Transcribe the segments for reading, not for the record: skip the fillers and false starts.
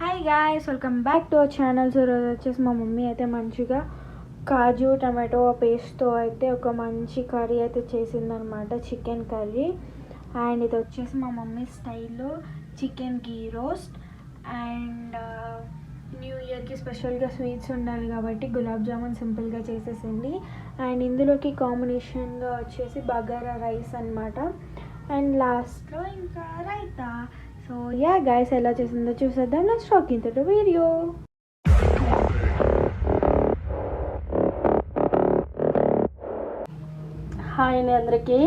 Hi guys, welcome back to our channel. So రోజు వచ్చేసి మా మమ్మీ అయితే మంచిగా కాజు టమాటో పేస్ట్తో అయితే ఒక మంచి కర్రీ అయితే చేసిందనమాట, చికెన్ కర్రీ. అండ్ ఇది వచ్చేసి మా మమ్మీ స్టైల్లో chicken ghee roast. And new ఇయర్కి స్పెషల్గా స్వీట్స్ ఉండాలి కాబట్టి గులాబ్ జామున్ సింపుల్గా చేసేసింది. అండ్ ఇందులోకి కాంబినేషన్గా వచ్చేసి బగారా రైస్ అనమాట. అండ్ లాస్ట్లో ఇంకా రైతా. సో యా గైస్, ఎలా చేసిందో చూసేద్దాం. Let's talk in to video. Hi అండి అందరికీ.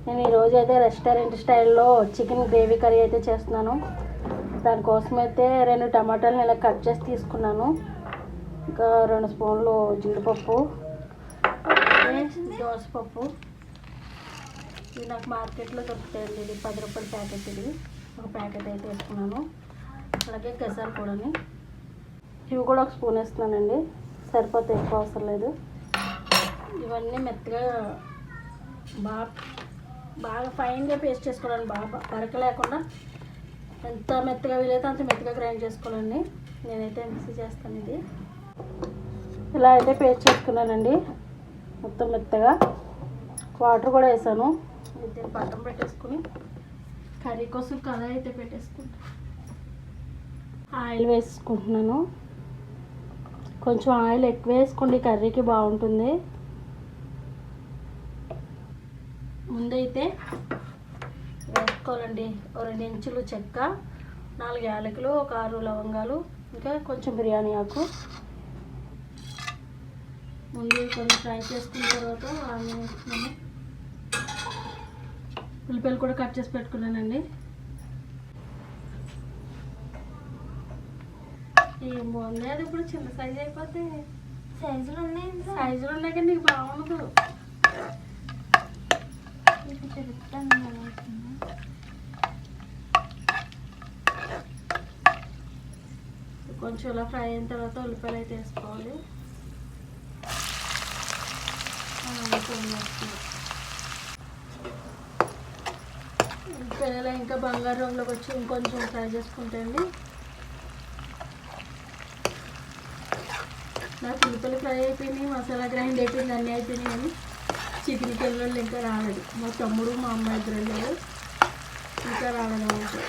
నేను ఈరోజు అయితే రెస్టారెంట్ స్టైల్లో చికెన్ గ్రేవీ కర్రీ అయితే చేస్తున్నాను. దానికోసం అయితే 2 టమాటాలను ఇలా కట్ చేసి తీసుకున్నాను. ఇంకా 2 స్పూన్లు జీడిపప్పు, దోసపప్పు. ఇది నాకు మార్కెట్లో దొరుకుతాయండి. ఇది 10 రూపాయల ప్యాకెట్. ఇది ఒక ప్యాకెట్ అయితే వేసుకున్నాను. అలాగే గసాలు కూడా, ఇవి కూడా 1 స్పూన్ వేస్తున్నానండి. సరిపోతే ఎక్కువ అవసరం లేదు. ఇవన్నీ మెత్తగా బాగా ఫైన్గా పేస్ట్ చేసుకోవాలండి. బాగా బరక లేకుండా ఎంత మెత్తగా వీలైతే అంత మెత్తగా గ్రైండ్ చేసుకోవాలండి. నేనైతే మిక్సీ చేస్తాను. ఇది ఇలా అయితే పేస్ట్ చేసుకున్నానండి మొత్తం మెత్తగా. వాటర్ కూడా వేసాను. దీన్ని పట్టం పెట్టేసుకుని కర్రీ కోసం కడాయి అయితే పెట్టేసుకుంటాను. ఆయిల్ వేసుకుంటున్నాను. కొంచెం ఆయిల్ ఎక్కువ వేసుకోండి, కర్రీకి బాగుంటుంది. ముందైతే వేసుకోవాలండి 2 ఇంచులు చెక్క, 4 యాలకులు, ఒక 6 లవంగాలు, ఇంకా కొంచెం బిర్యానీ ఆకు. ముందు కొంచెం ఫ్రై చేసుకున్న తర్వాత ఆనియన్ వేసుకున్నాను. ఉల్లిపాయలు కూడా కట్ చేసి పెట్టుకున్నానండి. ఏం బాగుంది. అది ఇప్పుడు చిన్న సైజు అయిపోతే సైజులు ఉన్నాయి కానీ నీకు బాగుండదు. కొంచెం ఇలా ఫ్రై అయిన తర్వాత ఉల్లిపాయలు అయితే వేసుకోవాలి. ఉల్లిపాయలు ఇంకా బంగారు రంగులోకి వచ్చి ఇంకొంచెం ఫ్రై చేసుకుంటే అండి. నాకు ఉల్లిపాయలు ఫ్రై అయిపోయినాయి, మసాలా గ్రైండ్ అయిపోయింది, అన్నీ అయిపోయినాయి. కానీ చికెన్ పిల్లలు ఇంకా రాలేదు. మా తమ్ముడు మా అమ్మాయి 2 వెళ్ళారు, ఇంకా రాలేదు.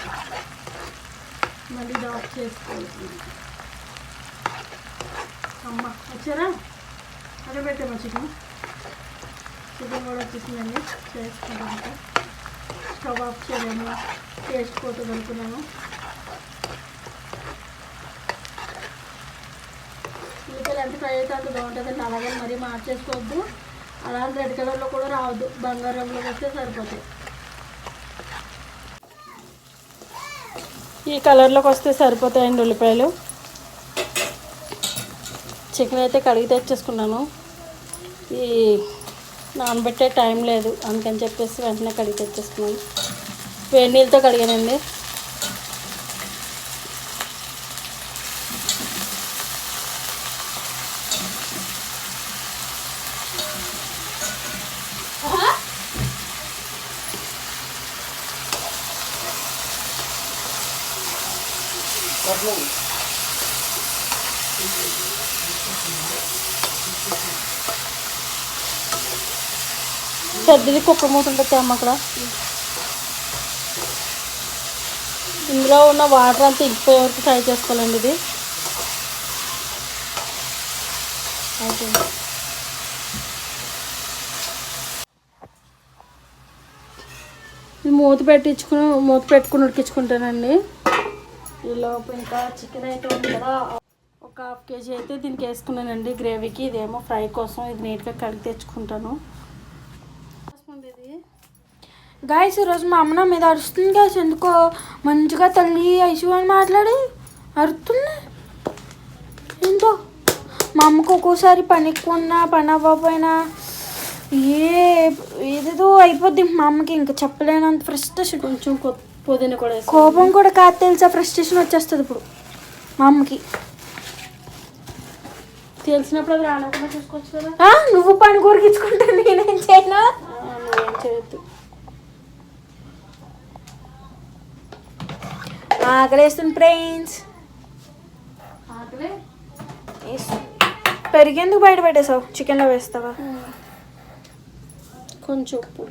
మళ్ళీ ఆఫ్ చేసుకోవాలి. అమ్మ వచ్చారా? అక్కడ పెట్టామా చికెన్ కూడా వచ్చేసిందండి. చేసుకుంటాను. స్టవ్ ఆఫ్ చేయలేము, టేస్ట్ పోతుంది అనుకున్నాను. ఉల్లిపాయలు ఎంత ఫ్రై అయితే అంత బాగుంటుందండి. అలాగే మరీ మార్చేసుకోవద్దు. అలా రెడ్ కలర్లో కూడా రావద్దు, బంగారు రంగులో వస్తే సరిపోతాయి. ఈ కలర్లోకి వస్తే సరిపోతాయండి ఉల్లిపాయలు. చికెన్ అయితే కడిగి తెచ్చేసుకున్నాను. ఈ నానబెట్టే టైం లేదు, అందుకని చెప్పేసి వెంటనే కడిగి తెచ్చేసుకున్నాను. వేడి నీళ్ళతో కడిగానండి. పెద్దది కుక్క మూత ఉంటుంది అమ్మ అక్కడ. ఇందులో ఉన్న వాటర్ అంతా ఇంకిపోయే వరకు ఫ్రై చేసుకోవాలండి. ఇది మూత పెట్టుకుని ఉడికించుకుంటానండి. ఈలోపు ఇంకా చికెన్ అయితే ఉంది కదా, ఒక 1/2 కేజీ అయితే దీనికి వేసుకున్నానండి గ్రేవీకి. ఇదేమో ఫ్రై కోసం. ఇది నీట్గా కడిగి తెచ్చుకుంటాను. గాయస్, ఈరోజు మా అమ్మ నా మీద అరుస్తుంది గాయస్. ఎందుకో మంచిగా తల్లి ఐసు అని మాట్లాడి అరుతుంది. ఏంటో మా అమ్మకు ఒక్కోసారి పని ఎక్కువ ఉన్నా, పని అవ్వకపోయినా ఏదేదో అయిపోద్ది మా అమ్మకి. ఇంకా చెప్పలేనంత ఫ్రస్ట్రేషన్. కొంచెం పుదీనా కూడా, కోపం కూడా కాదు తెలుసా, ఫ్రస్ట్రేషన్ వచ్చేస్తుంది ఇప్పుడు మా అమ్మకి. తెలిసినప్పుడు అది రానకుండా చూసుకోవచ్చు కదా. నువ్వు పని కూరకించుకుంటా, నేనేం చేయనా? నువ్వేం చేయొద్దు. ఆకలేస్తుంది ఫ్రెండ్స్. పక్కనే పెరిగేందుకు బయట పెట్టేసావు, చికెన్లో వేస్తావా? కొంచెం ఉప్పు.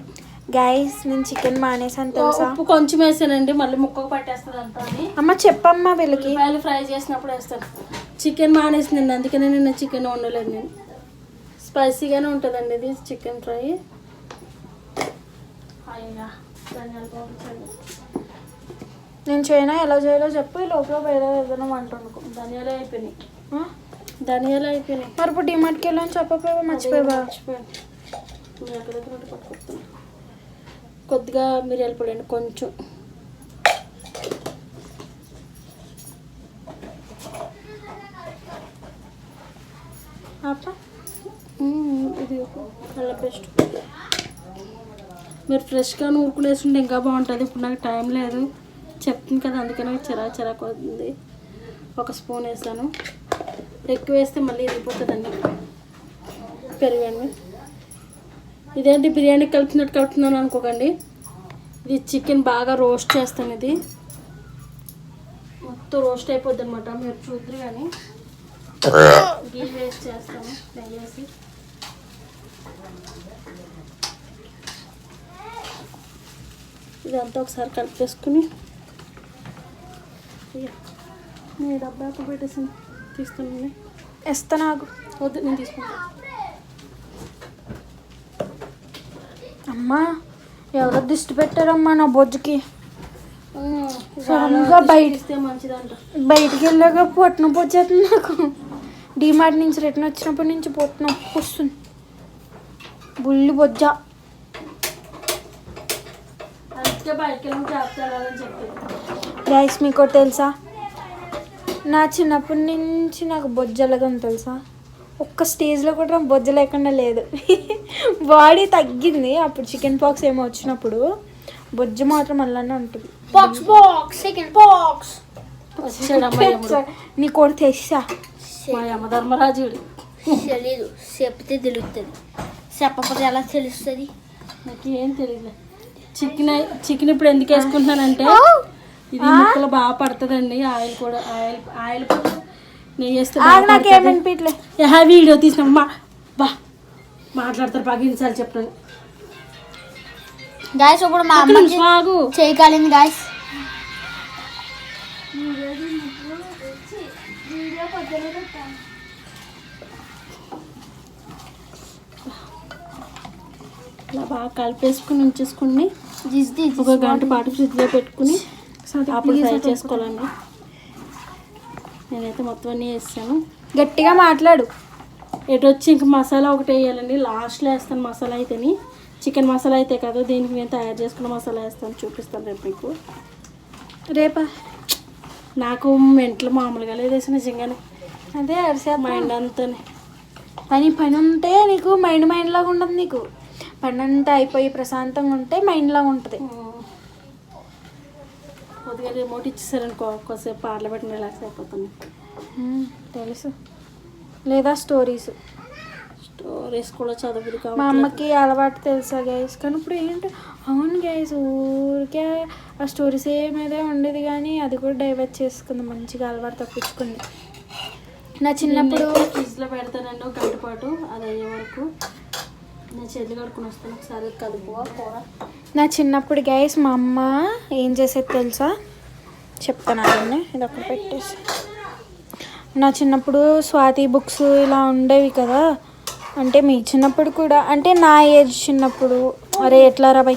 గైస్ నేను చికెన్ మానేసాను తెలుసా. ఉప్పు కొంచెం వేసానండి, మళ్ళీ ముక్కకు పట్టేస్తుంది అంతా అని. అమ్మ చెప్పమ్మా వీళ్ళకి. ఉల్లిపాయలు ఫ్రై చేసినప్పుడు వేస్తాను. చికెన్ మానేసిందండి, అందుకనే నేను చికెన్ వండలేదు. నేను స్పైసీగానే ఉంటుందండి ఇది చికెన్ ఫ్రై. అయ్యా ధనియాల పౌడర్ నేను చేయనా ఎలా చేయాలో చెప్పు, లోపల వేరే ఏదైనా వంట వండుకో. ధనియాలు అయిపోయినాయి. మరి ఇప్పుడు డిమార్ట్కి వెళ్ళని చెప్పకపోయావా? మర్చిపోయావా? పట్టుకొస్తాను. కొద్దిగా మిరియాల పొడి అండి, కొంచెం. ఇది అల్లం పేస్ట్. మీరు ఫ్రెష్గా నూరుకుని వేసుకుంటే ఇంకా బాగుంటుంది. ఇప్పుడు నాకు టైం లేదు, చెప్తుంది కదా, అందుకనే చిరాకు అవుతుంది. ఒక స్పూన్ వేసాను, ఎక్కువ వేస్తే మళ్ళీ ఇరిగిపోతుందండి. పెరుగండి. ఇదేంటి బిర్యానీ కలుపుతున్నాను అనుకోకండి, ఇది చికెన్ బాగా రోస్ట్ చేస్తాను. ఇది మొత్తం రోస్ట్ అయిపోద్ది అనమాట, మీరు చూద్దరు. కానీ గీ వేస్ట్ చేస్తాను, నెయ్యి వేసి. ఇదంతా ఒకసారి కలిపేసుకుని నేను డబ్బా పెట్టేసి తీస్తాను. వేస్తా నాకు వద్దు, నేను తీసుకుంటాను. అమ్మా ఎవరో దిష్టి పెట్టారమ్మా నా బొజ్జుకి. సడన్గా బయటిస్తే మంచిదంట. బయటికి వెళ్ళాక పొట్టిన వచ్చేస్తుంది నాకు. డిమార్ట్ నుంచి రిటర్న్ వచ్చినప్పటి నుంచి పొట్టిన వస్తుంది, బుల్లి బొజ్జ. అందుకే బయటకి వెళ్ళి జాగ్రత్తలని చెప్పారు. గైస్ మీకు తెలుసా, నా చిన్నప్పటి నుంచి నాకు బొజ్జలగం తెలుసా. ఒక్క స్టేజ్లో కూడా నాకు బొజ్జ లేకుండా లేదు. బాడీ తగ్గింది అప్పుడు చికెన్ పాక్స్ ఏమో వచ్చినప్పుడు, బొజ్జ మాత్రం అలానే ఉంటుంది. నీ కూడా తెచ్చా మా యమ ధర్మరాజుడు. తెలీదు, చెప్తే తెలుస్తుంది, చెప్పకపోతే ఎలా తెలుస్తుంది? నాకు ఏం తెలియదు. చికెన్ ఇప్పుడు ఎందుకు వేసుకుంటున్నానంటే ఇది ముక్కలు బాగా పడుతుందండి. ఆయిల్ కూడా ఆయిల్ నెయ్యి వేస్తే వీడియో తీసినమ్మా బా మాట్లాడతారు బాగా ఇన్నిసార్లు చెప్పాను. గాయస్ ఇప్పుడు మా అమ్మకి చేయగలిగింది గాయస్. ఇలా బాగా కలిపేసుకుని ఉంచేసుకుని ఒక గంట పాటు ఫ్రిడ్జ్లో పెట్టుకుని అప్పుడు ఫ్రై చేసుకోవాలండి. నేనైతే మొత్తం అన్నీ వేస్తాను. గట్టిగా మాట్లాడు. ఎటు వచ్చి ఇంక మసాలా ఒకటి వేయాలండి, లాస్ట్లో వేస్తాను. మసాలా అయితేని చికెన్ మసాలా అయితే కదా, దీనికి నేను తయారు చేసుకున్న మసాలా వేస్తాను, చూపిస్తాను రేపు మీకు. రేపా? నాకు మెంట్లు మామూలుగా లేదేసి నిజంగానే. అదే అరిసే మైండ్ అంతానే పని ఉంటే నీకు మైండ్ లాగా ఉండదు. నీకు పని అంతా అయిపోయి ప్రశాంతంగా ఉంటే మైండ్ లాగా ఉంటుంది. కొద్దిగా రిమోట్ ఇచ్చేసారనుకో, కొద్దిసేపు పాటలు పెట్టిన రిలాక్స్ అయిపోతుంది. తెలుసు. లేదా స్టోరీస్ కూడా చదువుది. మా అమ్మకి అలవాటు తెలుసా గైస్, కానీ ఇప్పుడు ఏంటి, అవును గైస్ ఊరికే ఆ స్టోరీస్ ఏమైతే ఉండేది, కానీ అది కూడా డైవర్ట్ చేసుకుంది, మంచిగా అలవాటు తప్పించుకుంది. నా చిన్నప్పుడు ఫ్రిడ్జ్లో పెడతానండి ఒక గంట పాటు, అది అయ్యే వరకు నేను చెల్లి కడుక్కుని వస్తాను. ఒకసారి కలుపుగా కూర. నా చిన్నప్పుడు గైస్ మా అమ్మ ఏం చేసేది తెలుసా, చెప్తాను అన్నీ, ఇది అక్కడ పెట్టేసి. నా చిన్నప్పుడు స్వాతి బుక్స్ ఇలా ఉండేవి కదా, అంటే మీ చిన్నప్పుడు కూడా, అంటే నా ఏజ్ చిన్నప్పుడు, అరే ఎట్లా రా బై,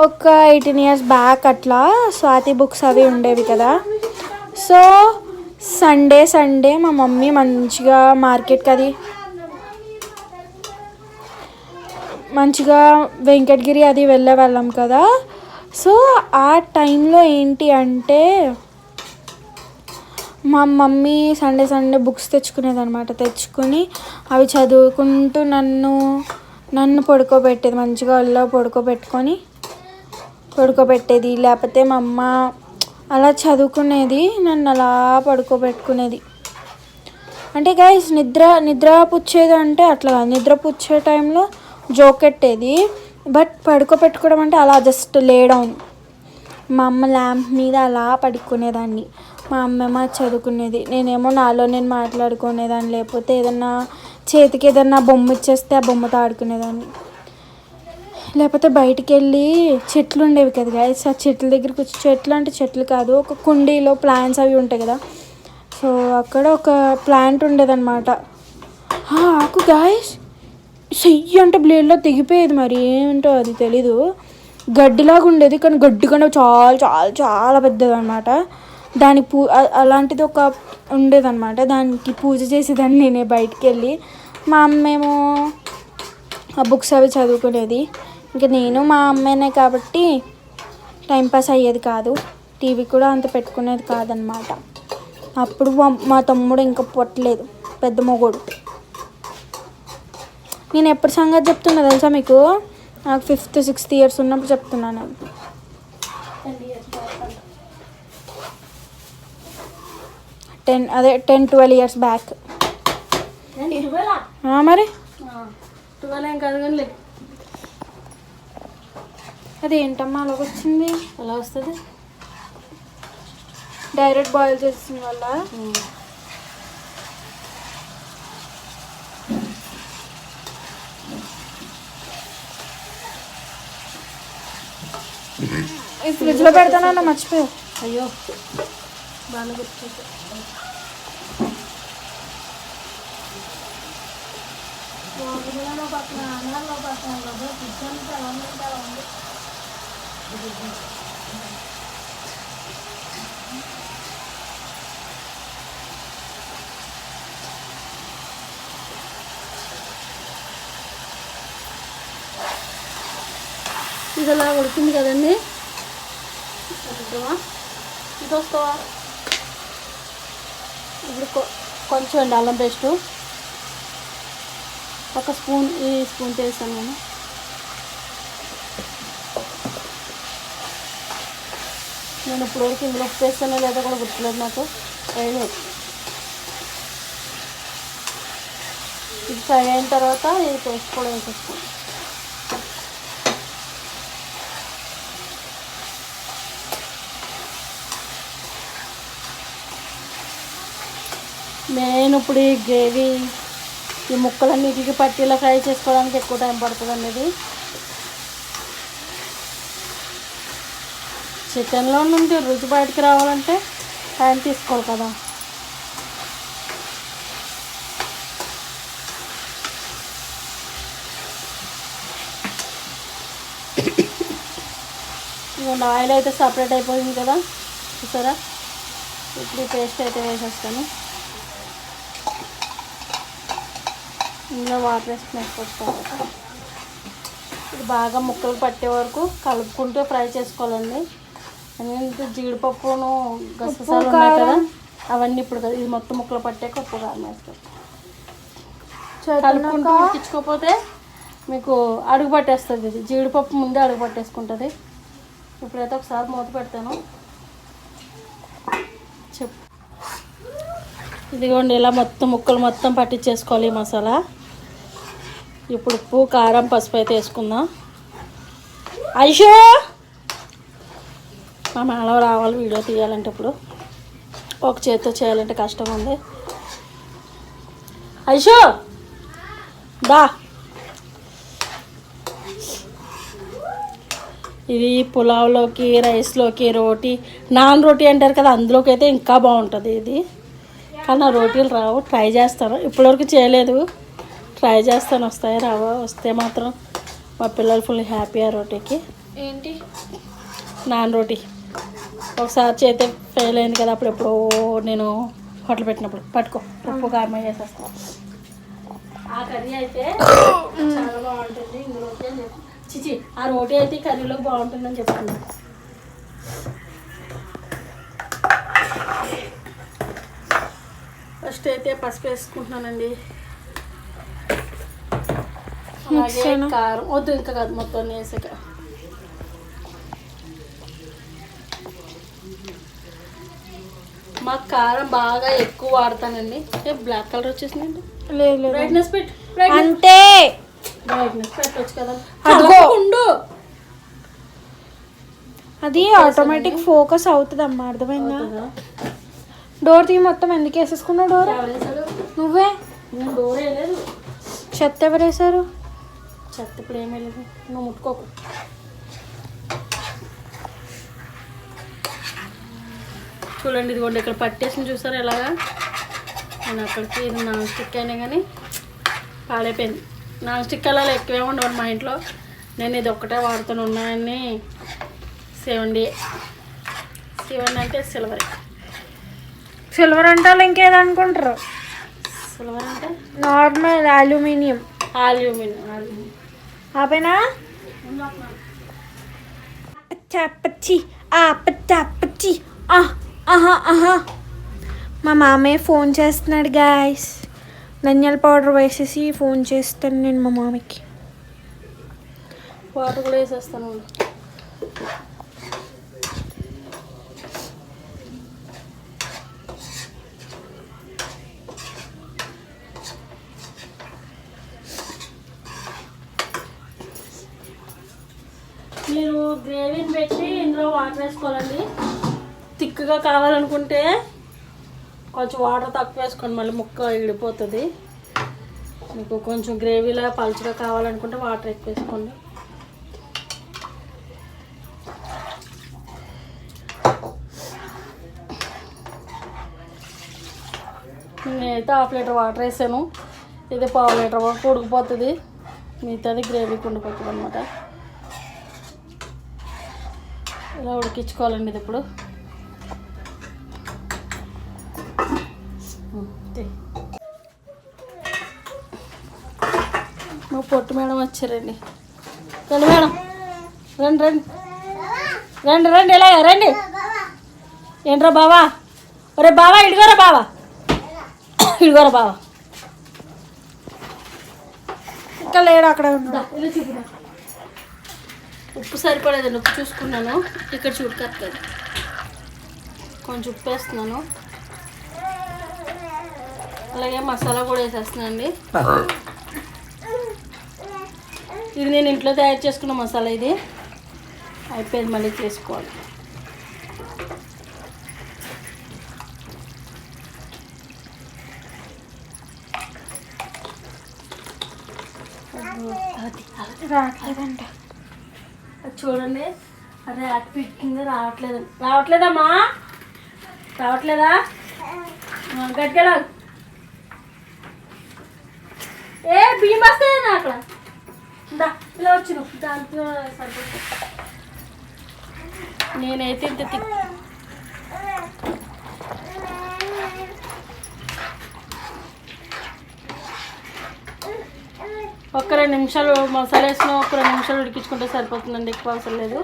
ఒక 18 years బ్యాక్ అట్లా స్వాతి బుక్స్ అవి ఉండేవి కదా. సో సండే మా మమ్మీ మంచిగా మార్కెట్కి అది మంచిగా వెంకటగిరి అది వెళ్ళే వాళ్ళం కదా. సో ఆ టైంలో ఏంటి అంటే మా మమ్మీ సండే బుక్స్ తెచ్చుకునేది అనమాట. తెచ్చుకొని అవి చదువుకుంటూ నన్ను పడుకోబెట్టేది, మంచిగా ఒళ్ళో పడుకోబెట్టేది. లేకపోతే మా అమ్మ అలా చదువుకునేది, నన్ను అలా పడుకోబెట్టుకునేది. అంటే గైస్ నిద్రపుచ్చేది అంటే అట్లా కాదు, నిద్రపుచ్చే టైంలో జోకెట్టేది, బట్ పడుకోబెట్టుకోవడం అంటే అలా జస్ట్ లే డౌన్. మా అమ్మ ల్యాంప్ మీద అలా పడుకునేదాన్ని. మా అమ్మమ్మ చదువుకునేది, నేనేమో నాలో నేను మాట్లాడుకునేదాన్ని, లేకపోతే ఏదన్నా చేతికి ఏదన్నా బొమ్మ ఇచ్చేస్తే ఆ బొమ్మతో ఆడుకునేదాన్ని, లేకపోతే బయటికి వెళ్ళి చెట్లు ఉండేవి కదా గాయస్, ఆ చెట్ల దగ్గరికి వచ్చి, చెట్లు అంటే చెట్లు కాదు, ఒక కుండీలో ప్లాంట్స్ అవి ఉంటాయి కదా, సో అక్కడ ఒక ప్లాంట్ ఉండేదన్నమాట. ఆకు గాయస్ చెయ్యి అంటే బ్లేడ్లో తెగిపోయేది, మరి ఏంటో అది తెలీదు, గడ్డిలాగా ఉండేది కానీ గడ్డి కన్నా చాలా చాలా చాలా పెద్దది అనమాట. దానికి అలాంటిది ఒక ఉండేదన్నమాట, దానికి పూజ చేసేదాన్ని నేనే బయటికి వెళ్ళి. మా అమ్మేమో ఆ బుక్స్ అవి చదువుకునేది, ఇంకా నేను మా అమ్మేనే కాబట్టి టైంపాస్ అయ్యేది కాదు, టీవీ కూడా అంత పెట్టుకునేది కాదనమాట. అప్పుడు మా తమ్ముడు ఇంకా పుట్టలేదు, పెద్ద మొగోడు. నేను ఎప్పుడు సంగతి చెప్తున్నా తెలుసా మీకు, నాకు 5th 6th ఇయర్స్ ఉన్నప్పుడు చెప్తున్నాను. 10-12 ఇయర్స్ బ్యాక్. మరి 12 ఏం కాదు కానీ అది ఏంటమ్మా అలాగ వచ్చింది, అలా వస్తుంది డైరెక్ట్ బాయిల్ చేసిన వల్ల. ఫ్రిడ్జ్లో పెడతానన్నా మర్చిపోయా. అయ్యో బాగా గుర్తు. ఇది అలా ఉడికింది కదండి, ఇది వస్తావా ఇప్పుడు కొంచెం అండి అల్లం పేస్టు, ఒక స్పూన్, ఈ స్పూన్ వేసాను నేను. నేను ఇప్పుడు వరకు ఇందులో ఉప్పు వేస్తానో లేదా కూడా గుర్తులేదు నాకు, వేయలేదు. ఇది ఫ్రై అయిన తర్వాత ఇది పేస్ట్ కూడా వేసేస్తాను. నేను ఇప్పుడు ఈ గ్రేవీ ఈ ముక్కలన్నిటికి పట్టీలా ఫ్రై చేసుకోవడానికి ఎక్కువ టైం పడుతుంది అనేది. చికెన్లో నుండి రుచి బయటికి రావాలంటే టైం తీసుకోవాలి కదా. ఇదిగోండి ఆయిల్ అయితే సపరేట్ అయిపోయింది కదా చూసారా. ఇప్పుడు ఈ పేస్ట్ అయితే వేసేస్తాను. ఇందులో వాటర్ వేసుకుని వేసుకోవచ్చు. ఇది బాగా ముక్కలు పట్టే వరకు కలుపుకుంటూ ఫ్రై చేసుకోవాలండి. ఎందుకంటే జీడిపప్పును గసగసాలు ఉన్నాయి కదా అవన్నీ ఇప్పుడు కదా ఇది మొత్తం ముక్కలు పట్టాక ఉప్పు కారం వేస్తాం. కలుపుకుంటూ ఉడికించుకోకపోతే మీకు అడుగు పట్టేస్తుంది. ఇది జీడిపప్పు ముందే అడుగు పట్టేసుకుంటుంది. ఇప్పుడైతే ఒకసారి మూత పెడతాను. చెప్పు. ఇదిగోండి ఇలా మొత్తం ముక్కలు మొత్తం పట్టించేసుకోవాలి ఈ మసాలా. ఇప్పుడు ఉప్పు కారం పసుపు అయితే వేసుకుందాం. ఐషో మా మేడం రావాలి వీడియో తీయాలంటే, ఇప్పుడు ఒక చేతితో చేయాలంటే కష్టం ఉంది. ఐషో దా. ఇది పులావ్లోకి రైస్లోకి రోటీ నాన్ రోటీ అంటారు కదా అందులోకి అయితే ఇంకా బాగుంటుంది ఇది. కానీ నా రోటీలు రావు, ట్రై చేస్తాను. ఇప్పటివరకు చేయలేదు, ట్రై చేస్తాను. వస్తాయి రావా, వస్తే మాత్రం మా పిల్లలు ఫుల్ హ్యాపీ. ఆ రోటీకి ఏంటి నాన్ రోటీ ఒకసారి చేతే ఫెయిల్ అయింది కదా అప్పుడు ఎప్పుడో నేను హోటల్ పెట్టినప్పుడు. పట్టుకో ఉప్పు కారం చేసేస్తాను. ఆ కర్రీ అయితే చాలా బాగుంటుంది. ఇందులోకి చిచి ఆ రోటీ అయితే కర్రీలో బాగుంటుందని చెప్తున్నాను. ఫస్ట్ అయితే పసుపు వేసుకుంటున్నానండి. అలాగే కారం వద్దు ఇంకా కాదు మొత్తం వేసాక. మాకు కారం బాగా ఎక్కువ వాడతానండి. బ్లాక్ కలర్ వచ్చేసిందండి. లేదు బ్రైట్నెస్ పెట్టు అంటే బ్రైట్నెస్ పెట్టవచ్చు కదా. ఉండు అది ఆటోమేటిక్ ఫోకస్ అవుతుంది అమ్మా, అర్థమైందా. డోర్ తీ మొత్తం ఎందుకు వేసేసుకున్నావు డోర్? ఎవరేసాడు? నువ్వే. నేను డోర్ వేయలేదు. చెత్త ఎవరు వేసారు? చెత్త ఇప్పుడు ఏమీ లేదు, నువ్వు ముట్టుకోకు. చూడండి ఇదిగోండి ఇక్కడ పట్టేసి చూసారు ఎలాగా. నేను అక్కడికి ఇది నాన్ స్టిక్ అయినా కానీ పాడైపోయింది. నాన్ స్టిక్ అలా ఎక్కువే ఉండవు మా ఇంట్లో. నేను ఇది ఒక్కటే వాడుతూనే ఉన్నాయని 70 అంటే సిల్వర్. సిల్వర్ అంటే వాళ్ళు ఇంకేదో అనుకుంటారు. సిల్వర్ అంటే నార్మల్ అల్యూమినియం. అల్యూమినియం. ఆపేనా? పచ్చి పచ్చి. ఆహా మా మామయ్య ఫోన్ చేస్తున్నాడు గాయస్. ధనియాల పౌడర్ వేసేసి ఫోన్ చేస్తాను నేను మా మామయ్యకి. వాటర్ కూడా వేసేస్తాను. మీరు గ్రేవీని పెట్టి ఇందులో వాటర్ వేసుకోవాలండి. థిక్గా కావాలనుకుంటే కొంచెం వాటర్ తక్కువ వేసుకోండి, మళ్ళీ ముక్క ఇడిపోతుంది. మీకు కొంచెం గ్రేవీలా పలుచగా కావాలనుకుంటే వాటర్ ఎక్కువ వేసుకోండి. నేనైతే 1/2 లీటర్ వాటర్ వేసాను. ఇది 1/2 లీటర్ వరకు ఉడికిపోతుంది, మిగతాది గ్రేవీకి ఉండిపోతుంది అనమాట. ఇలా ఉడికించుకోవాలండి ఇది. ఇప్పుడు మా పొట్టు మేడం వచ్చారండి. రండి మేడం, రండి రండి రండి రండి ఇలా రండి. ఏంట్రా బావా? ఒరే బావా ఇడిగోరా బావా, ఇడిగోరా బావా. ఇంకా లేడు అక్కడ ఉందా? ఇలా చూపుదా. ఉప్పు సరిపడేదండి, ఉప్పు చూసుకున్నాను. ఇక్కడ చూడకత్తది, కొంచెం ఉప్పు వేస్తున్నాను. అలాగే మసాలా కూడా వేసేస్తున్నానండి. ఇది నేను ఇంట్లో తయారు చేసుకున్న మసాలా. ఇది అయిపోయింది, మళ్ళీ చేసుకోవాలి. రావట్లేదంట. అది చూడండి, అదే అటు పెట్టింది రావట్లేదండి. రావట్లేదమ్మా, రావట్లేదా? గట్టిగా ఏ బియ్యం వస్తాయన్నా అక్కడ. ఇలా వచ్చిన దాంట్లో సరిపోతుంది. నేనైతే ఇంత ఒక్క 2 నిమిషాలు మసాలా వేసిన, ఒక 2 నిమిషాలు ఉడికించుకుంటే సరిపోతుందండి, ఎక్కువ అవసరం లేదు.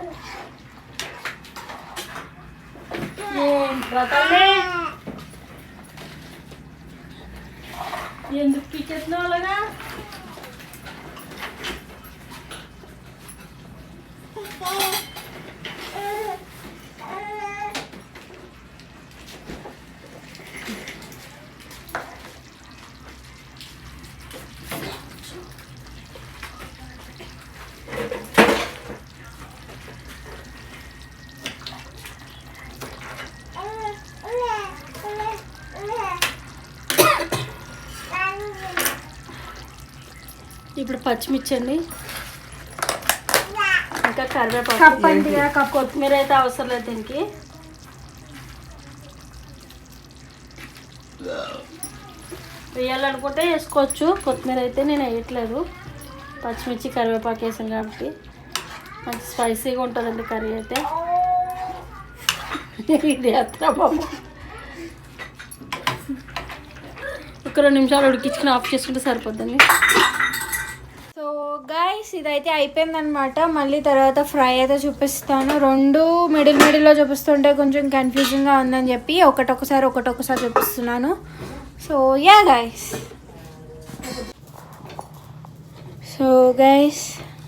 ఎందుకు పీకేస్తున్నావు అలాగా? ఇప్పుడు పచ్చిమిర్చి అండి, ఇంకా కరివేపాకు, కొత్తిమీర అయితే అవసరం లేదు దీనికి. వేయాలనుకుంటే వేసుకోవచ్చు, కొత్తిమీర అయితే నేను వేయట్లేదు. పచ్చిమిర్చి కరివేపాకు వేసాను కాబట్టి మంచి స్పైసీగా ఉంటుందండి కర్రీ అయితే. ఇది బాబు ఒక 2 నిమిషాలు ఉడికించుకుని ఆఫ్ చేసుకుంటే సరిపోద్దండి. సో గైస్ ఇదైతే అయిపోయిందనమాట. మళ్ళీ తర్వాత ఫ్రై అయితే చూపిస్తాను. 2 మిడిల్లో చూపిస్తుంటే కొంచెం కన్ఫ్యూజింగ్గా ఉందని చెప్పి ఒకటొకసారి చూపిస్తున్నాను. సో యా గైస్,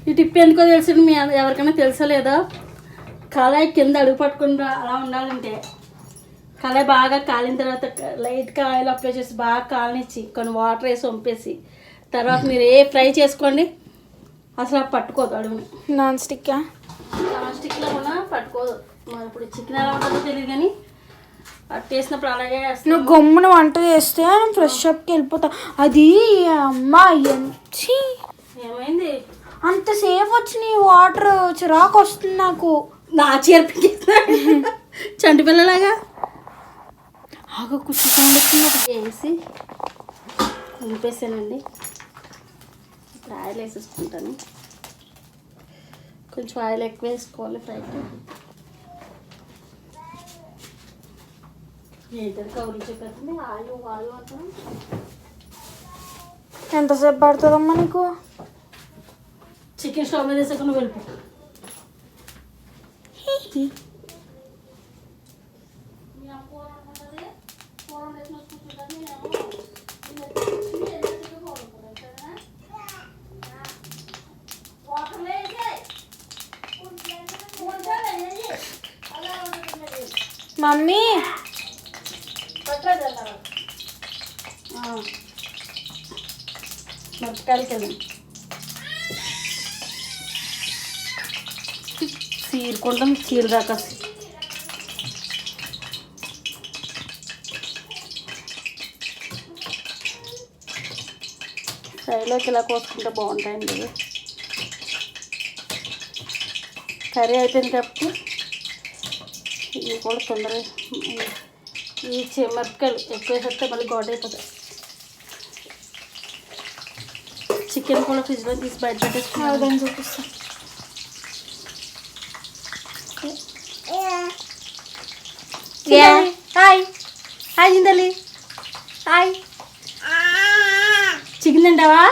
ఈ టిప్ ఎందుకో తెలుసు మీ ఎవరికైనా తెలుసా లేదా? కళాయి కింద అడుగు పట్టుకుని అలా ఉండాలంటే కళాయి బాగా కాలిన తర్వాత లైట్గా ఆయిల్ అప్లై చేసి బాగా కాలనిచ్చి కొన్ని వాటర్ వేసి వంపేసి తర్వాత మీరు ఏ ఫ్రై చేసుకోండి, అసలు పట్టుకోదు అడుగుని. నాన్ స్టిక్లో కూడా పట్టుకోదు. మరి ఇప్పుడు చికెన్ ఎలా ఉంటుందో తెలియదు కానీ అట్టు వేసినప్పుడు అలాగే నువ్వు గమ్మున వంట చేస్తే ఫ్రెష్ అప్కి వెళ్ళిపోతా. అది అమ్మా ఎంచి ఏమైంది అంతసేపు వచ్చినాయి వాటర్, చిరాకు వస్తుంది నాకు. నా చేర్పి చంటి పిల్లలాగా ఆగ కూర్చుంటున్నది వేసి కలిపేసానండి. ఇప్పుడు ఆయిల్ వేసేసుకుంటాను. కొంచెం ఆయిల్ ఎక్కువ వేసుకోవాలి ఫ్రైకి. ఏంటంటే కౌరీ చెప్పేస్తుంది ఆలు ఆలు అంటాను. ఎంతసేపు పడుతుందమ్మా నీకు? చికెన్ స్టవ్ మీద వేసాక నువ్వు వెళ్ళిపో. మమ్మీ మిరపకాయలు కదా చీరుకుంటాం, చీర దాకా ఫ్రైలోకి ఇలా కోసుకుంటే బాగుంటాయండి. కర్రీ అయిపోయింది కాబట్టి ఇవి కూడా తొందరగా ఈ మిరపకాయలు ఎక్కువ వేసేస్తే మళ్ళీ ఘాట్ అయిపోతాయి. చికెన్ కూడా ఫ్రిడ్జ్లో తీసి బయట పెట్టేసుకున్నాను. చూపిస్తా. హాయ్ హాయ్ జిందలి హాయ్. చికెన్ తింటావా?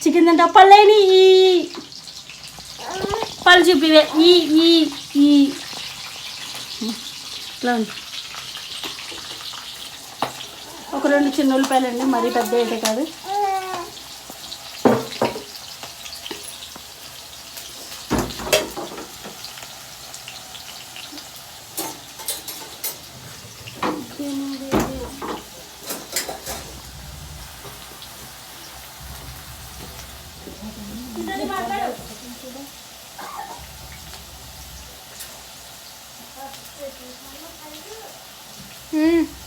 చికెన్ తింటావా? పళ్ళేని ఈ పళ్ళు చూపివే ఈ ఈ ఈ ఇట్లా ఉంది. ఒక 2 చిన్న ఉల్లిపాయలు అండి, మరీ పెద్ద అయితే కాదు.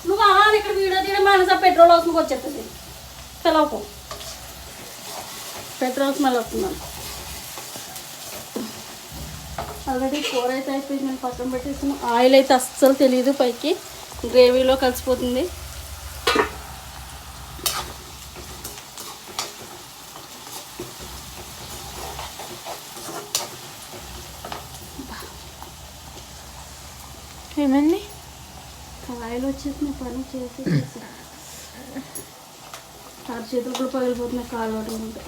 నువ్వు ఇక్కడ వీడియో తీయడం మనసా పెట్రోల్ హౌస్కి వచ్చేస్తుంది. తెలవకు పెట్రోల్ స్మెల్ వస్తున్నాను. ఆల్రెడీ కూర అయితే అయిపోయింది, నేను పక్కన పెట్టేసాను. ఆయిల్ అయితే అస్సలు తెలియదు, పైకి గ్రేవీలో కలిసిపోతుంది. ఏమైంది? ఆయిల్ వచ్చేసి పని చేసి చేతులు కూడా పగిలిపోతున్నాయి, కాలు పట్టుకుంటే.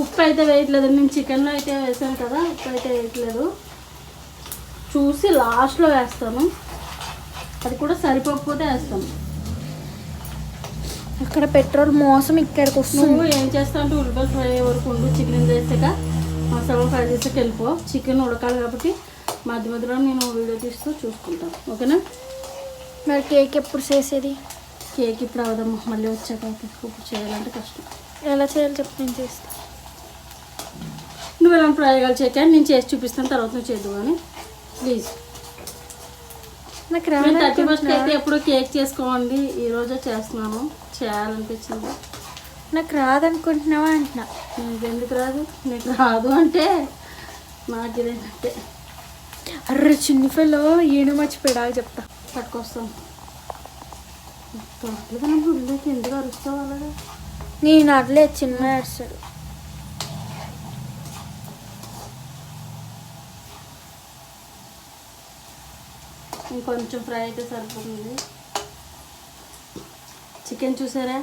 ఉప్పు అయితే వేయట్లేదు, నేను చికెన్లో అయితే వేసాను కదా, ఉప్పు అయితే వేయట్లేదు. చూసి లాస్ట్లో వేస్తాను, అది కూడా సరిపోకపోతే వేస్తాను. అక్కడ పెట్రోల్ మోసం ఇక్కడికి వస్తుంది. నువ్వు ఏం చేస్తావు అంటే ఉల్లిపాయలు ఫ్రై అయ్యే వరకు ఉండు. చికెన్ చేసాక మసాలా ఫ్రై చేసాక వెళ్ళిపో. చికెన్ ఉడకాలి కాబట్టి మధ్య మధ్యలో నేను వీడియో తీస్తూ చూసుకుంటాను, ఓకేనా? మరి కేక్ ఎప్పుడు చేసేది? కేక్ ఇప్పుడు అవదమ్మా, మళ్ళీ వచ్చాక ఇప్పుడు చేయాలంటే కష్టం. ఎలా చేయాలో చెప్పి నేను చేస్తాను. నువ్వు ఎలా ప్రయోగాలు చేయక నేను చేసి చూపిస్తాను, తర్వాత నువ్వు చేద్దు కానీ ప్లీజ్. నాకు నేను 31st అయితే ఎప్పుడు కేక్ చేసుకోండి, ఈరోజే చేస్తున్నాను, చేయాలనిపించింది. నాకు రాదనుకుంటున్నావా అంటున్నా. నీకు ఎందుకు రాదు? నీకు రాదు అంటే నాకు ఇదేంటే అర్రే చిన్నపిల్లో ఈయన మర్చిపోయాడు, చెప్తా పట్టుకొస్తాను. తొట్టుగా గుళ్ళకి ఎందుకు అరుస్తావు అలాగా? నేను అట్లే చిన్న అరిచాడు. ఇంకొంచెం ఫ్రై అయితే సరిపోతుంది. చికెన్ చూసారా,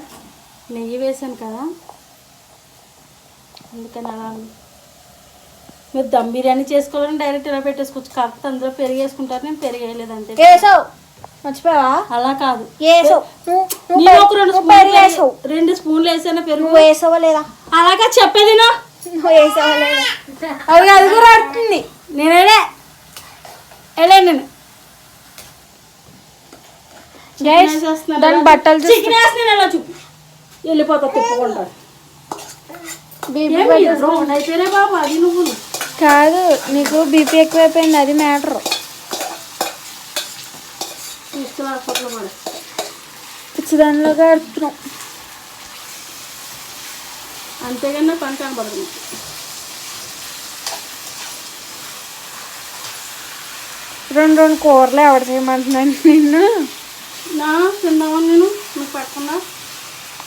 నెయ్యి వేసాను కదా, అందుకని అలా మీరు దమ్ బిర్యానీ చేసుకోవాలని డైరెక్ట్ ఇలా పెట్టేసుకోవచ్చు. కాకపోతే అందులో పెరుగు వేసుకుంటారు, నేను పెరుగు వేయలేదు అంతే. వేసావు మర్చిపోయావా? అలా కాదు, వేసావు. నేను ఒక 2 స్పూన్లు వేసాను పెరుగు. వేసావా లేదా? అలాగా చెప్పేది నువ్వు వేసావా లేదా? అది కూడా ఆడుతుంది. నేనే నేను దాని బట్టలు చికెన్ వేస్తున్నాను, ఎలా చూపి వెళ్ళిపోతా తిప్పుకుంటా. అయిపోయినా బాబు, అది నువ్వు కాదు, నీకు బీపీ ఎక్కువైపోయింది, అది మ్యాటర్. తీసుకుని హాస్పిటల్లో పడే పిచ్చిదానిలోగా అడుగుతున్నాం. అంతేగాని పని కనబడుతుంది. రెండు కూరలు ఎవరు చేయమంటున్నాను నిన్ను? నా తిందామని నేను నువ్వు పట్టుకున్నా.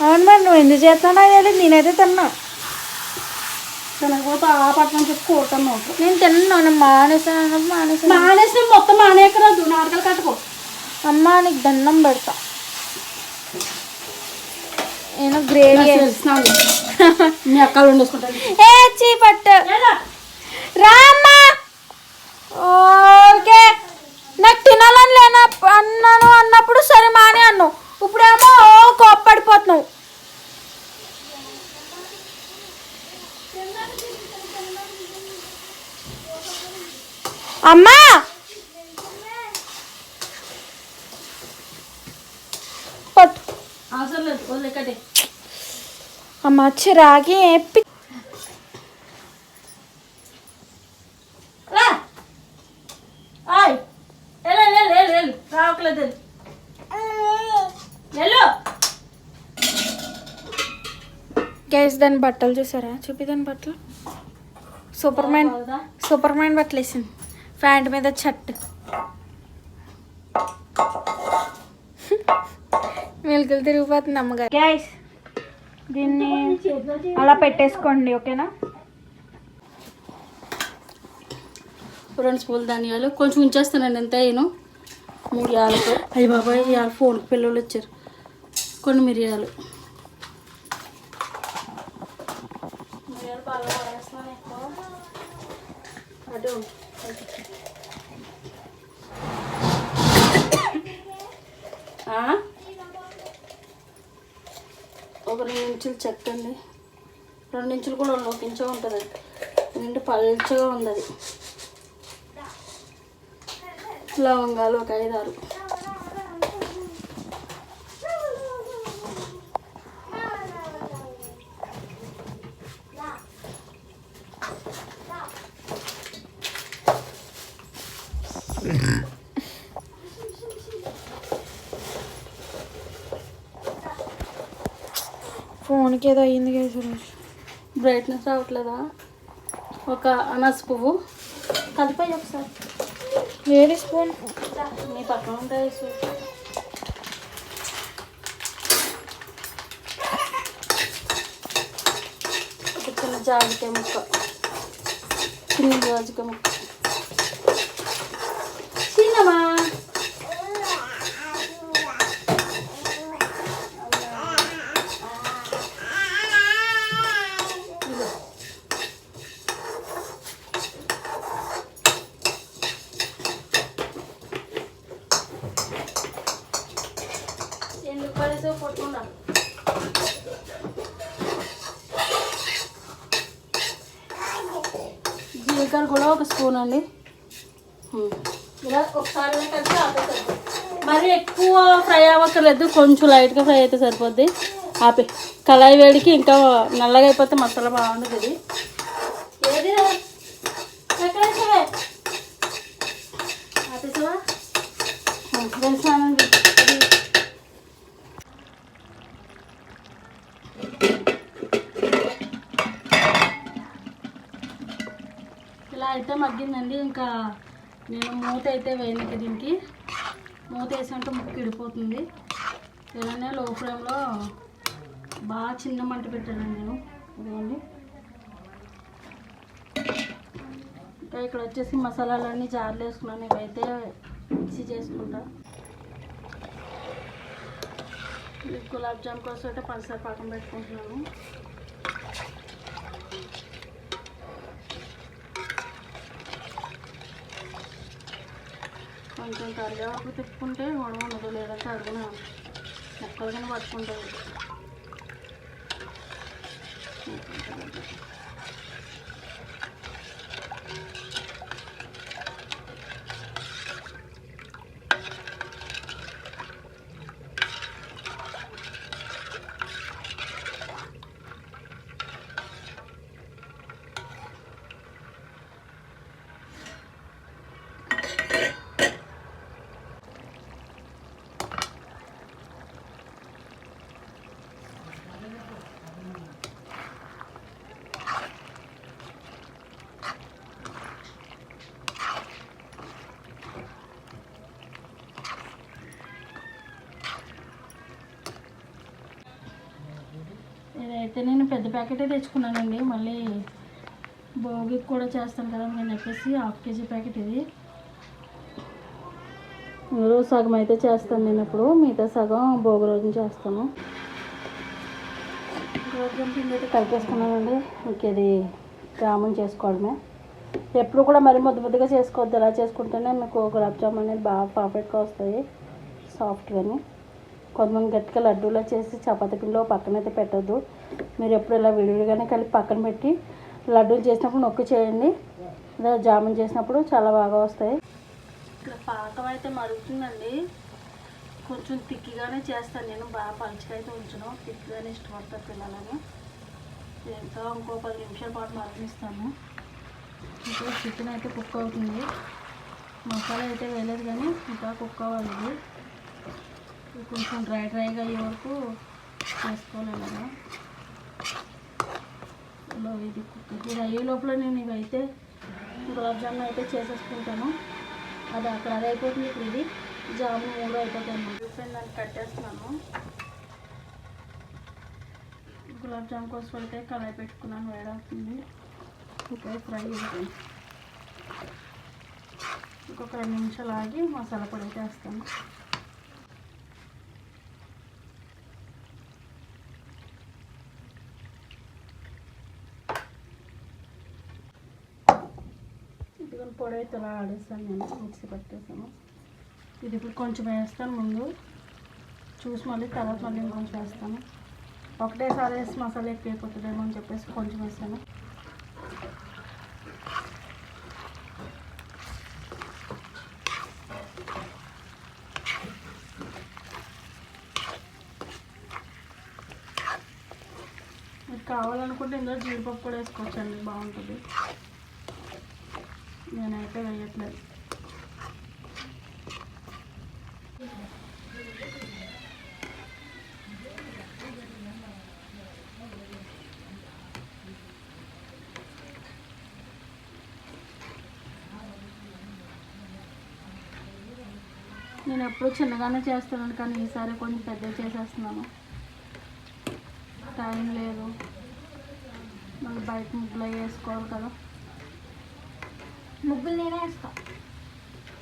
అవును, మరి నువ్వు ఎందుకు చేస్తున్నావు తెలియదు, నేనైతే తిన్నా. తినకపోతే ఆ పట్టణం చెప్పి కూర్చున్నా. నేను తిన్నాను, మానేసాను. మానేసిన మొత్తం మానేయకరాదు, నాటకాలు కట్టుకో. అమ్మ నీకు దండం పెడతా. నేను గ్రేవీ మీ అక్కలు వండేసుకుంటాను. ఏ చీపట్టు రామ్మా. ఓకే, నాకు తినాలని లేనా అన్నాను అన్నప్పుడు సరే మానే అన్నావు, ఇప్పుడేమో కోప్పడిపోతున్నావు. అమ్మా పట్టు. అవసరం లేదు, వదిలేకటే. అమ్మ చిరాకి ఏపి రావట్లేదు. గైస్ దాని బట్టలు చూసారా? చూపి దాని బట్టలు. సూపర్ మ్యాన్ బట్టలు వేసింది, ప్యాంట్ మీద షర్ట్. మెలకలు తిరిగిపోతుంది అమ్మగారు. గైస్ దీన్ని అలా పెట్టేసుకోండి, ఓకేనా? 2 స్పూన్లు ధనియాలు, కొంచెం ఉంచేస్తానండి, ఎంత అయ్యాను. 3 యాలకు. అయ్యి బాబాయ్, ఇవాళ ఫోన్కి పిల్లలు వచ్చారు. కొన్ని మిరియాలు. బాగా వాడేస్తున్నాను ఎక్కువ. అటు ఒక 2 ఇంచులు చెక్కండి. 2 ఇంచులు కూడా 1 ఇంచు ఉంటుంది. నిండు పల్చగా ఉంది అది. లవంగాలు ఒక 5-6. ఫోన్కి ఏదో అయ్యింది కదా సురేష్. బ్రైట్నెస్ రావట్లేదా? ఒక అనాస పువ్వు కలిపాయి ఒకసారి. ఏది స్పూన్? మీ పక్కన ఉంటాయి. ఒక చిన్న జాజికాయ ముక్క, చిన్న జాజికాయ ముక్క. చిన్నమా ఎందుకు పడేసో పట్టుకున్నా. జీలకర్ర కూడా 1 స్పూన్ అండి. ఇలా ఒకసారి కలిసి ఆపేసరి, మరి ఎక్కువ ఫ్రై అవ్వక్కర్లేదు, కొంచెం లైట్గా ఫ్రై అయితే సరిపోద్ది. ఆపే. కళాయి వేడికి ఇంకా నల్లగా అయిపోతే మసాలా బాగుంటుంది. ఏది ఎక్కడేసావే? ఆపేసావా? వేసానండి. ఇలా అయితే మగ్గిందండి. ఇంకా నేను మూత అయితే వేయను. దీనికి మూత వేసినట్టు ముక్క ఇడిపోతుంది. ఇలానే లో ఫ్లేమ్లో బాగా చిన్న మంట పెట్టానండి నేను. ఇదిగోండి. ఇంకా ఇక్కడ వచ్చేసి మసాలాలన్నీ జార్లు వేసుకున్నాను. ఇవైతే మిక్సీ చేసుకుంటా. గులాబ్ జామ్ కోసం అయితే పంచదార పాకం పెట్టుకుంటున్నాను. కొంచెం కరివేపాకు తిప్పుకుంటే గొడవ ఉండదు, లేదంటే అడుగున మొక్కలుగానే పట్టుకుంటుంది. ఇదైతే నేను పెద్ద ప్యాకెటే తెచ్చుకున్నానండి, మళ్ళీ భోగికి కూడా చేస్తాను కదా నేను చెప్పేసి 1/2 kg ప్యాకెట్ ఇది. రోజు సగం అయితే చేస్తాను నేను, ఇప్పుడు మిగతా సగం భోగి రోజున చేస్తాను. గోధుమ పిండి అయితే కలిపేసుకున్నానండి. ఇంకేది జామున్ చేసుకోవడమే. ఎప్పుడు కూడా మరి ముద్దగా చేసుకోవద్దు, ఎలా చేసుకుంటేనే మీకు గులాబ్ జామున్ అనేది బాగా పర్ఫెక్ట్గా వస్తాయి, సాఫ్ట్గాని. కొంతమంది గట్టిగా లడ్డూలా చేసి చపాతీ పిండిలో పక్కనైతే పెట్టద్దు. మీరు ఎప్పుడు ఇలా విడివిడిగానే కలిపి పక్కన పెట్టి లడ్డూలు చేసినప్పుడు నొక్కి చేయండి, లేదా జామున్ చేసినప్పుడు చాలా బాగా వస్తాయి. ఇక్కడ పాకం అయితే మరుగుతుందండి. కొంచెం తిక్కిగానే చేస్తాను నేను, బాగా పలుచగా అయితే ఉంచను, తిక్కిగానే ఇష్టపడతారు పిల్లలని. ఇంకా ఇంకో 10 నిమిషాల పాటు మరగనిస్తాను. ఇంకా చికెన్ అయితే కుక్ అవుతుంది, మసాలా అయితే వేయలేదు కానీ ఇంకా కుక్ అవ్వాలి. ఇది కొంచెం డ్రైగా అయ్యే వరకు చేసుకోవాలి అలాగా. ఇది కుక్ ఇది అయ్యే లోపల నేను ఇవైతే గులాబ్ జామున్ అయితే చేసేసుకుంటాను. అది అక్కడ అది అయిపోతుంది, ఇప్పుడు ఇది జామున్ 3 అయిపోతాయి అన్నమాట. దాన్ని కట్టేస్తున్నాను. గులాబ్ జామున్ కోసం అయితే కళాయి పెట్టుకున్నాను, వేడవుతుంది. ఇంకా ఫ్రై అవుతుంది. ఇంకొక 2 నిమిషాలు ఆగి మసాలా పొడి అయితే వేస్తాను. ఇదిగోని పొడి అయితే అలా ఆడేస్తాను, నేను మిక్సీ పట్టేసాను. ఇది ఇప్పుడు కొంచెం వేస్తాను ముందు, చూసి మళ్ళీ తర్వాత మళ్ళీ ఇంకొంచెం వేస్తాను. ఒకటేసారి వేసి మసాలా ఎక్కువ అయిపోతుందేమో అని చెప్పేసి కొంచెం వేస్తాను. మీకు కావాలనుకుంటే ఇందులో జీడిపప్పు కూడా వేసుకోవచ్చండి, బాగుంటుంది. నేనైతే వేయట్లేదు. నేను ఎప్పుడు చిన్నగానే చేస్తాను, కానీ ఈసారి కొంచెం పెద్దగా చేసేస్తున్నాను. టైం లేదు, మళ్ళీ బయట ముగ్గులు అవి వేసుకోవాలి కదా. ముగ్గులు నేనే వేస్తా.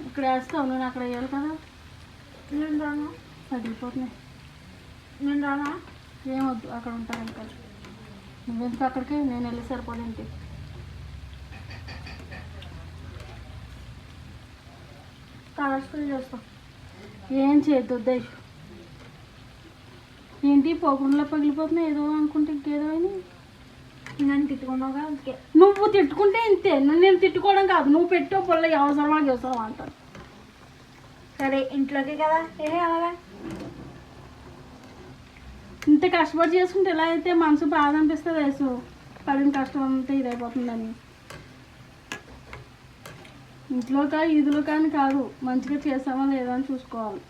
ఇక్కడ వేస్తావు, నేను అక్కడ వేయాలి కదా. నేను రానా? తగిలిపోతున్నాయి. నేను రానా? ఏమొద్దు, అక్కడ ఉంటాను ఇంకా. నువ్వెందుకు అక్కడికి, నేను వెళ్ళి సరిపోదేంటి. కలర్ఫుల్ చేస్తాం. ఏం చేయొద్దు. ఏంటి పోకుండా పగిలిపోతున్నాయి, ఏదో అనుకుంటే ఇంకేదో అని. నన్ను తిట్టుకున్నావుగా అందుకే. నువ్వు తిట్టుకుంటే ఇంతే, నేను తిట్టుకోవడం కాదు. నువ్వు పెట్టో పొల్ల అవసరం అంటారు. సరే ఇంట్లోకి కదా అలాగా. ఇంత కష్టపడి చేసుకుంటే ఎలా అయితే మనసు బాధ అనిపిస్తుంది, వేసు పడిన కష్టం అంతా ఇదైపోతుందని. ఇంట్లో ఇదిలో కానీ కాదు, మంచిగా చేసామా లేదా అని చూసుకోవాలి.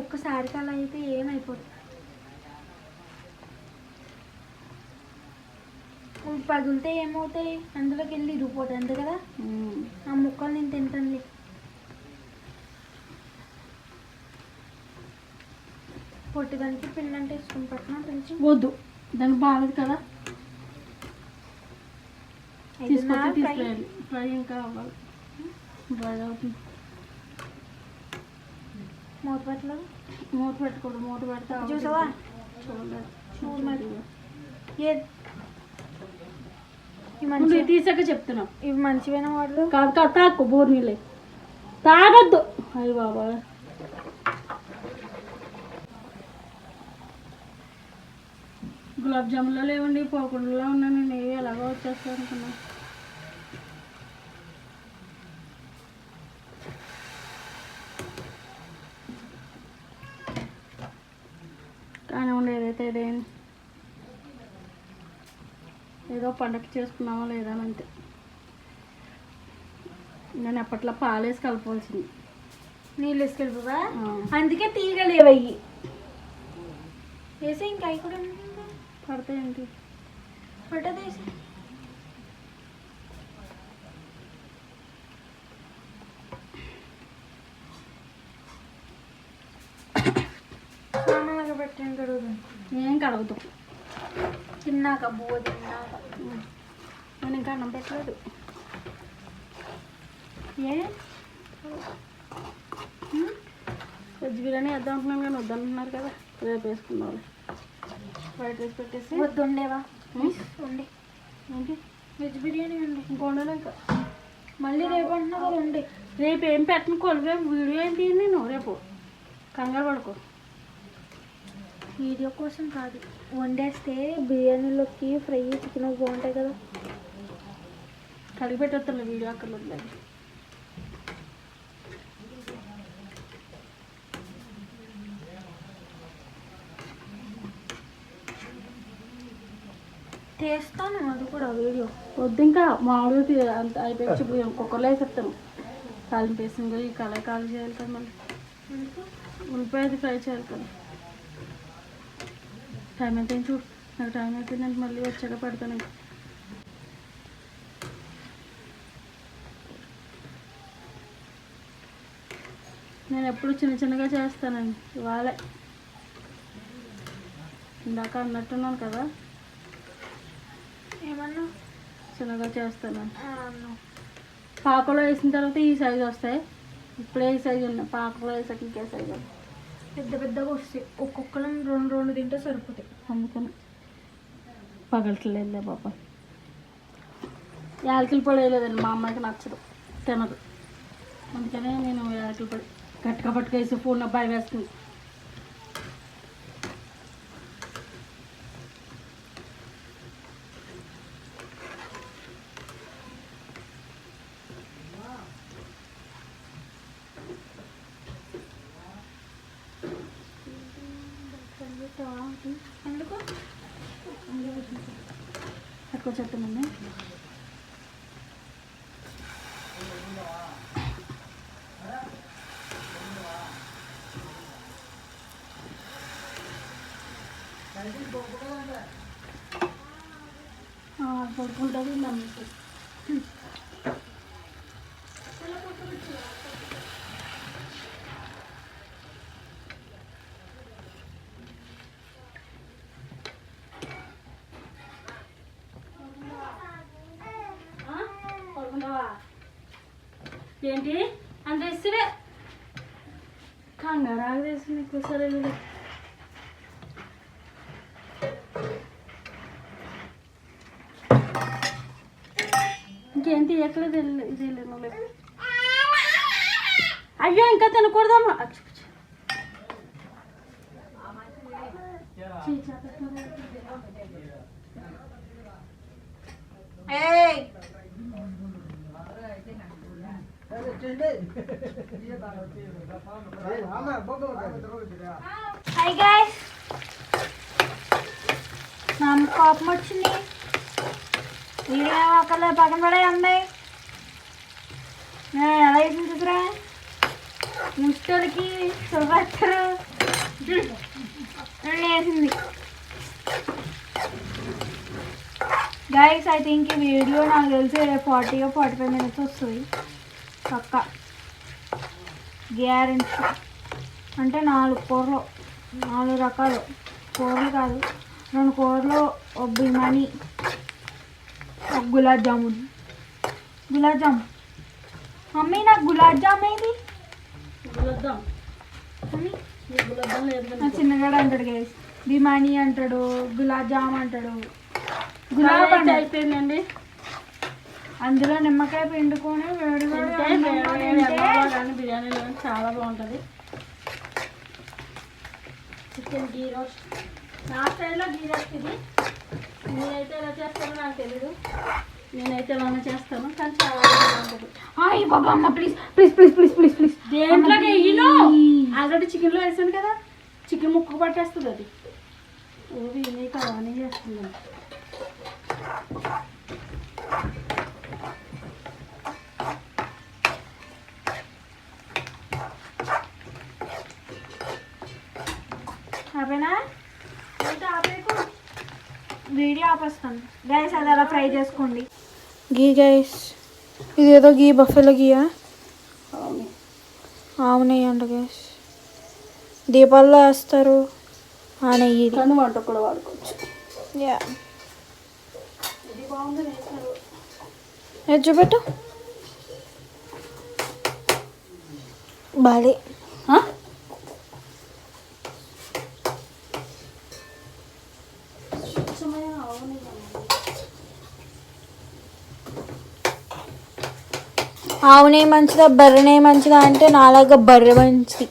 ఒక్కసారి అలా అయితే ఏమైపోతుంది. పగిలితే ఏమవుతాయి, అందులోకి వెళ్ళి ఇరిగిపోతాయి అంతే కదా. ఆ ముక్కలు నేను తింటాను. పొట్టిదానికి పిండి అంటే ఇష్టం పట్టిన కొంచెం వద్దు, దానికి బాగాలేదు కదా. తీసుకెళ్ళి ఫ్రై ఇంకా అవ్వాలి, డ్రై అవుతుంది. మూత పెట్టలేదు. మూత పెట్టుకోడు, మూత పెడితే చూసావా? చూడలేదు. మంచి తీసాక చెప్తున్నావు. ఇవి మంచివైన వాడు కాదు కాదు, తాకు బోర్ నీళ్ళే తాగొద్దు. అయ్యి బాబా, గులాబ్ జామున్లో లేవండి, పోకుండా ఉన్నాను నేను. ఎలాగో వచ్చేస్తాను అనుకున్నా. కానీ ఉండే ఏదైతే ఇదేంటి, ఏదో పండగ చేసుకున్నామా లేదా అని అంతే. నేను అప్పట్లో పాలేసి కలపవలసింది. నీళ్ళు వేసుకెళ్ళిపోవా? అందుకే తీగలేవయ్యి వేసి ఇంకా అవి కూడా పడతాయండి. ఫోటో తీసి పెట్టు. పెట్టాను కడుగుతాను. ఏం కడుగుతాం తిన్నాక బువ్వ తిన్నాక. నేను ఇంకా అన్నం పెట్టలేదు. ఏ వెజ్ బిర్యానీ వేద్దాం అంటున్నాను కానీ వద్దంటున్నారు కదా, రేపు వేసుకున్నాను. ఫ్రైడ్ రైస్ పెట్టేసి వద్దు ఉండేవా ఉండే. ఏంటి వెజ్ బిర్యానీ ఉండే. ఇంకా ఉండలే ఇంకా. మళ్ళీ రేపు అంటున్నా కదా ఉండే. రేపు ఏం పెట్టను కొలువే వీడియో ఏంటి నేను రేపు కంగారు పడుకో. వీడియో కోసం కాదు, వండేస్తే బిర్యానీలోకి ఫ్రై చికెన్ బాగుంటాయి కదా. కడిగి పెట్టేస్తాను వీడియో అక్కర్లేదు లేదు. చేస్తాను అది కూడా వీడియో. వద్దు ఇంకా మామూలుగా అంత అయిపోయి ఇప్పుడు కుక్కర్లో వేసేస్తాను. తాలింపు వేసింది ఈ కాలు చేయాలి కదా, మళ్ళీ ఉల్లిపాయది ఫ్రై చేయాలి కదా. టైం అయితే చూడు, నాకు టైం అయిపోయిందంటే మళ్ళీ వచ్చాక పెడతాను. ఇంకా నేను ఎప్పుడు చిన్న చిన్నగా చేస్తానండి. ఇవాళే ఇందాక అన్నట్టున్నాను కదా, ఏమన్నా చిన్నగా చేస్తాను. అన్నా పాకలో వేసిన తర్వాత ఈ సైజు వస్తాయి. ఇప్పుడే ఈ సైజు ఉన్నాయి, పాకలో వేసాక ఇంకే సైజు పెద్ద పెద్దగా వస్తాయి. ఒక్కొక్కరం రెండు రెండు తింటే సరిపోతాయి. అందుకని పగలట్లేదులే పాప. యాలకుల పొడి వేయలేదండి, మా అమ్మాయికి నచ్చదు, తినదు. అందుకనే నేను యాలకుల పొడి గట్టిగా పట్టుకేసి ఫోన్ అబ్బాయి వేస్తుంది. ఎందుకు ఎక్కువ చెప్తానండి. పడుకుంటుంది నమ్మి. ఏంటి అంత ఇస్తే కంగారు ఆగేసి నీకు సరే. ఇంకేంటి ఎక్కలేదు ఇది నువ్వు. అయ్యో ఇంకా తినకూడదమ్మా. హాయ్ గైస్, నాకు కోపం వచ్చింది. వీడియో ఒకళ్ళ పక్కన పడే అమ్మాయి నేను ఎలా వేసింది చూసరా, ముష్టోళ్ళకి సులభస్తారు వేసింది. గైస్ ఐ థింక్ ఈ వీడియో నాకు తెలిసి 40-45 minutes వస్తుంది పక్క గ్యారెంటీ. అంటే 4 కూరలు, 4 రకాలు కూరలు కాదు, 2 కూరలు, ఒక బిర్యానీ, ఒక గులాబ్ జామున్. మమ్మీ నాకు గులాబ్ జామ్ ఏది? చిన్నగాడు అంటాడు గైస్, బిర్యానీ అంటాడు, గులాబ్ జామ్ అంటాడు. గులాబ్ అయిపోయిందండి. అందులో నిమ్మకాయ పిండుకొని వేడి బిర్యానీలో చాలా బాగుంటుంది. చికెన్ గీ రోస్ట్ నా స్టైల్లో గీ రోస్ట్ ఇది. నేనైతే ఎలా చేస్తానో నాకు తెలీదు, నేనైతే ఎలానే చేస్తాను కానీ చాలా బాగుంటుంది. బాబా please please please please please please దేంట్లో వేయను, ఆల్రెడీ చికెన్లో వేసాను కదా, చికెన్ ముక్క పట్టేస్తుంది అది. ఓవి నీకు అలానే చేస్తుంది. ఆపేనా? వీడియో ఆపేస్తాను గైస్, అది అలా ఫ్రై చేసుకోండి. గీ గైస్, ఇదేదో గీ బఫెలో గీయా? అవునే అంట గైస్, దీపాల్లో వేస్తారు. ఆ నెయ్యి ఇది. కానీ వంట కూడా వాడుకోవచ్చు. యా ఇది బాగుంది వేసారు. ఇది చూపెట్టు. బాలే ఆవు నెయ్యి మంచిదా బర్రె నెయ్యి మంచిదా అంటే నాలాగా బర్రె మంచిది.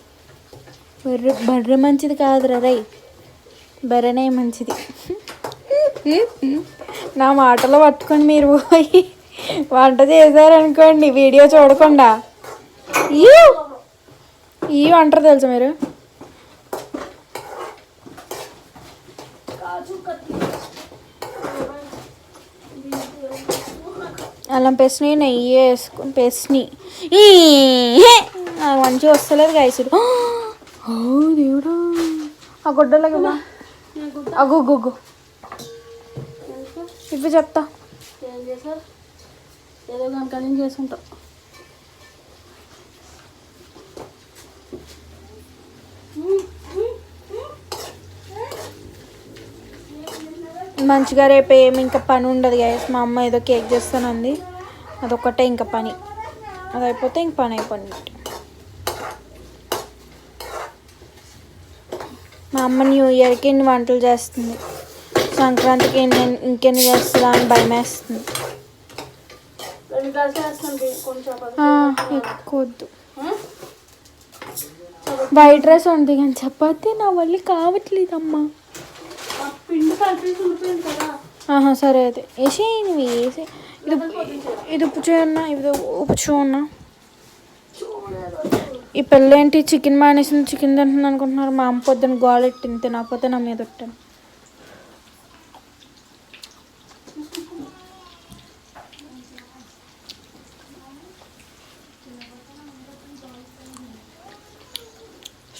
బర్రె మంచిది కాదురా రై, బర్రె నెయ్యి మంచిది. నా మాటలో పట్టుకొని మీరు పోయి వంట చేశారనుకోండి వీడియో చూడకుండా ఈ అంటారు తెలుసా మీరు. అల్లం పేస్ట్ని నెయ్యి వేసుకొని పేస్ట్ని మంచిగా వస్తలేదు గైసుడు. ఓ దేవుడా ఆ గుడ్డలాగా అగ్గు ఇవి చెప్తా. ఏం చేశారు? ఏదో కనుక చేసుకుంటాం. మంచిగా రేపు ఏమి ఇంకా పని ఉండదు గైస్. మా అమ్మ ఏదో కేక్ చేస్తానంది, అదొక్కటే ఇంకా పని. అది అయిపోతే ఇంక పని అయిపోయింది. మా అమ్మ న్యూ ఇయర్కి ఇన్ని వంటలు చేస్తుంది, సంక్రాంతికి ఇంకెన్ని చేస్తుందా అని భయం వేస్తుంది. ఎక్కువద్దు వైట్ రైస్ ఉంది కానీ చపాతి నా వల్ల కావట్లేదమ్మా. సరే అయితే వేసే నువ్వు వేసే. ఇది ఉప్పు చేయన్నా, ఇది ఉప్పు చూడన్నా. ఈ పెళ్ళేంటి చికెన్ మానేసింది, చికెన్ తింటుంది అనుకుంటున్నారు. మా అమ్మ పొద్దున్న గోలెట్టింది, తినకపోతే నా మీద పెట్టాను.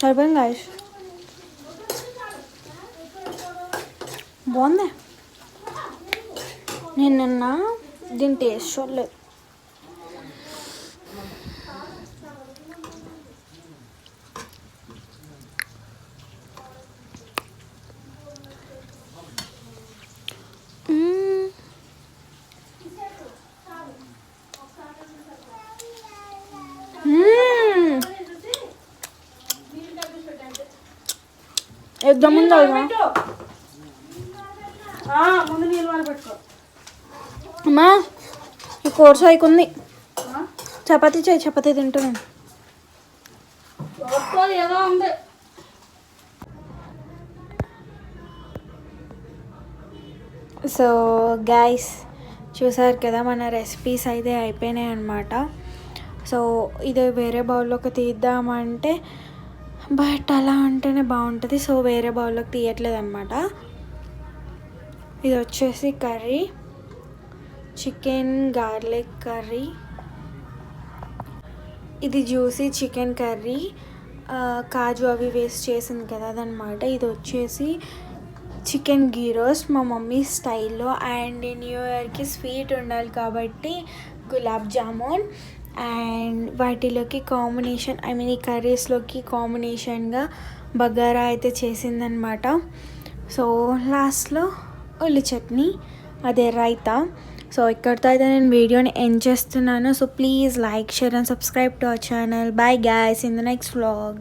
సరిపోయింది గాయస్, బాగుంది. నేను నిన్న దీని టేస్ట్ చూడలేదు. ఎగ్దమ్ ఉంది ముందు నీళ్ళు వారి పెట్టుకో అమ్మా. ఈ కోర్స్ అయిపోయింది. చపాతీ చేయి, చపాతీ తింటున్నాను. ఏదో ఉంది. సో గైస్ చూసారు కదా, మన రెసిపీస్ అయితే అయిపోయినాయి అన్నమాట. సో ఇది వేరే బౌల్లోకి తీద్దామంటే బట్ అలా అంటేనే బాగుంటుంది, సో వేరే బౌల్లోకి తీయట్లేదు అనమాట. ఇది వచ్చేసి కర్రీ, చికెన్ గార్లిక్ కర్రీ. ఇది జ్యూసీ చికెన్ కర్రీ, కాజు అవి వేస్ట్ చేసింది కదా అదనమాట. ఇది వచ్చేసి చికెన్ గీ రోస్ట్ మా మమ్మీ స్టైల్లో. అండ్ న్యూ ఇయర్కి స్వీట్ ఉండాలి కాబట్టి గులాబ్ జామున్. అండ్ వాటిలోకి కాంబినేషన్, ఈ కర్రీస్లోకి కాంబినేషన్గా బగారా అయితే చేసిందనమాట. సో లాస్ట్లో ఉల్లి చట్నీ, అదే రైతా. సో ఇక్కడితో అయితే నేను వీడియోని ఎండ్ చేస్తున్నాను. So please like, share and subscribe to our channel. Bye guys, in the next vlog.